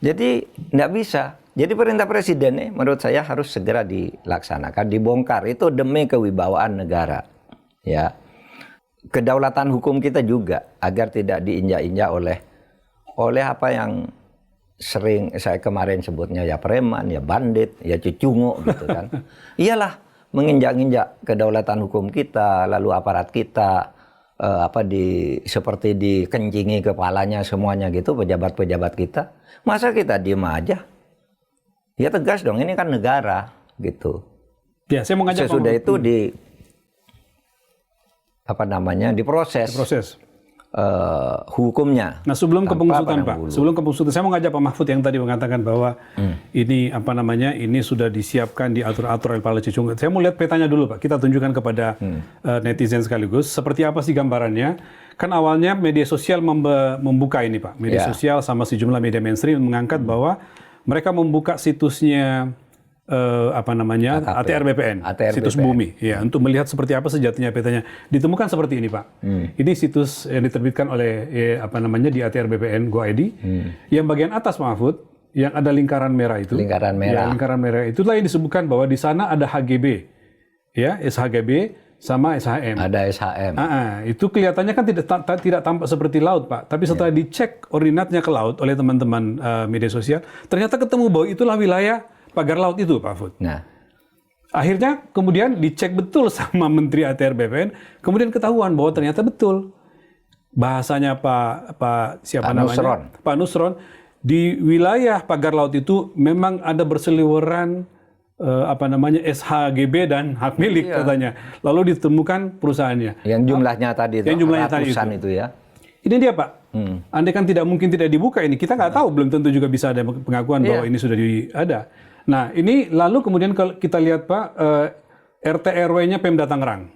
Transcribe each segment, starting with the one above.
Jadi nggak bisa. Jadi perintah presiden nih menurut saya harus segera dilaksanakan, dibongkar. Itu demi kewibawaan negara. Ya. Kedaulatan hukum kita juga agar tidak diinjak-injak oleh apa yang sering saya kemarin sebutnya ya preman, ya bandit, ya cucungo gitu kan. Iyalah menginjak-injak kedaulatan hukum kita, lalu aparat kita seperti dikencingi kepalanya semuanya gitu pejabat-pejabat kita. Masa kita diem aja? Ya tegas dong, ini kan negara gitu. Ya, saya mau ngajak sesudah itu diproses. Hukumnya. Nah, sebelum ke pengusutan Pak, sebelum ke pengusutan, saya mau ngajak Pak Mahfud yang tadi mengatakan bahwa ini sudah disiapkan diatur-atur oleh Pak Cicung. Saya mau lihat petanya dulu Pak. Kita tunjukkan kepada netizen sekaligus seperti apa sih gambarannya. Kan awalnya media sosial membuka ini Pak. Media sosial sama sejumlah media mainstream mengangkat bahwa mereka membuka situsnya ATR BPN, situs Bumi, ya, untuk melihat seperti apa sejatinya petanya. Ditemukan seperti ini, Pak. Ini situs yang diterbitkan oleh di ATR BPN Go ID. Yang bagian atas, Pak Mahfud, yang ada lingkaran merah itu. Lingkaran merah. Ya, lingkaran merah itulah yang disebutkan bahwa di sana ada HGB, ya, SHGB sama SHM. Ada SHM. Itu kelihatannya kan tidak tampak seperti laut, Pak. Tapi setelah dicek ordinatnya ke laut oleh teman-teman media sosial, ternyata ketemu bahwa itulah wilayah pagar laut itu, Pak Mahfud. Nah, akhirnya kemudian dicek betul sama Menteri ATR BPN, kemudian ketahuan bahwa ternyata betul bahasanya Pak Nusron di wilayah pagar laut itu memang ada berseliweran SHGB dan hak milik katanya. Lalu ditemukan perusahaannya. Yang jumlahnya tadi itu, ratusan itu ya. Ini dia Pak. Andai kan tidak dibuka ini, kita nggak tahu, belum tentu juga bisa ada pengakuan bahwa ini sudah ada. Nah, ini lalu kemudian kalau kita lihat Pak, RT RW-nya Pemda Tangerang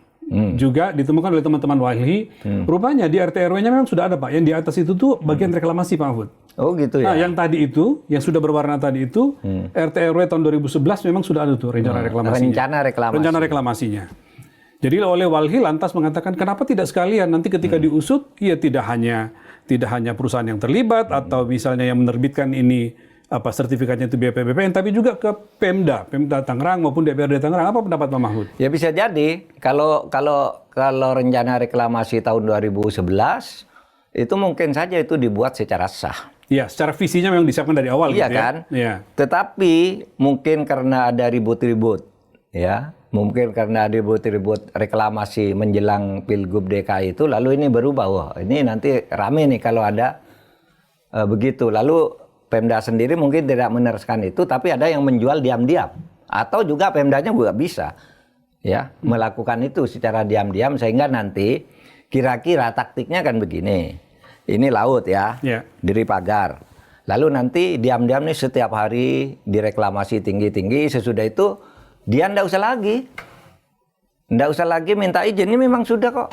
juga ditemukan oleh teman-teman Walhi. Rupanya di RT RW-nya memang sudah ada Pak. Yang di atas itu tuh bagian reklamasi Pak Mahfud. Oh gitu ya. Nah, yang tadi itu, yang sudah berwarna tadi itu, RT RW tahun 2011 memang sudah ada tuh rencana reklamasinya. Rencana reklamasinya. Jadi oleh Walhi lantas mengatakan kenapa tidak sekalian nanti ketika diusut, ya tidak hanya perusahaan yang terlibat atau misalnya yang menerbitkan ini sertifikatnya itu BPBPN, tapi juga ke Pemda Tangerang maupun DPRD Tangerang. Apa pendapat Pak Mahfud? Ya bisa jadi kalau rencana reklamasi tahun 2011 itu mungkin saja itu dibuat secara sah. Ya, secara visinya memang disiapkan dari awal. Iya gitu kan? Ya. Tetapi mungkin karena ada ribut-ribut, ya, mungkin karena ada ribut-ribut reklamasi menjelang Pilgub DKI itu, lalu ini berubah. Wah, ini nanti rame nih kalau ada begitu. Lalu Pemda sendiri mungkin tidak meneruskan itu, tapi ada yang menjual diam-diam. Atau juga Pemdanya juga bisa ya melakukan itu secara diam-diam, sehingga nanti kira-kira taktiknya kan begini. Ini laut ya, dari pagar. Lalu nanti diam-diam nih setiap hari direklamasi tinggi-tinggi, sesudah itu dia ndak usah lagi minta izin, ini memang sudah kok.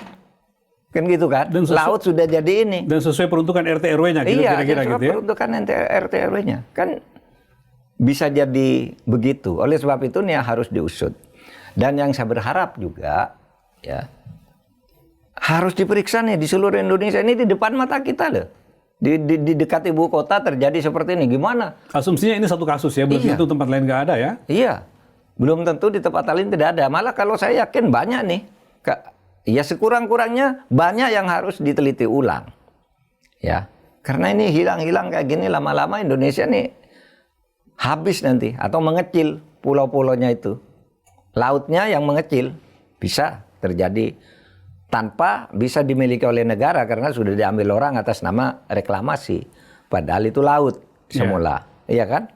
Kan gitu kan, laut sudah jadi ini. Dan sesuai peruntukan RT RW-nya gitu, kira-kira gitu ya? Peruntukan RT RW-nya. Kan bisa jadi begitu. Oleh sebab itu nih harus diusut. Dan yang saya berharap juga, ya, harus diperiksa nih di seluruh Indonesia. Ini di depan mata kita loh. Di dekat ibu kota terjadi seperti ini. Gimana? Asumsinya ini satu kasus ya, belum tentu tempat lain nggak ada ya? Iya, belum tentu di tempat lain tidak ada. Malah kalau saya yakin banyak nih. Ya sekurang-kurangnya banyak yang harus diteliti ulang. Ya, karena ini hilang-hilang kayak gini lama-lama Indonesia nih habis nanti atau mengecil pulau-pulaunya itu. Lautnya yang mengecil bisa terjadi tanpa bisa dimiliki oleh negara karena sudah diambil orang atas nama reklamasi. Padahal itu laut semula. Iya kan?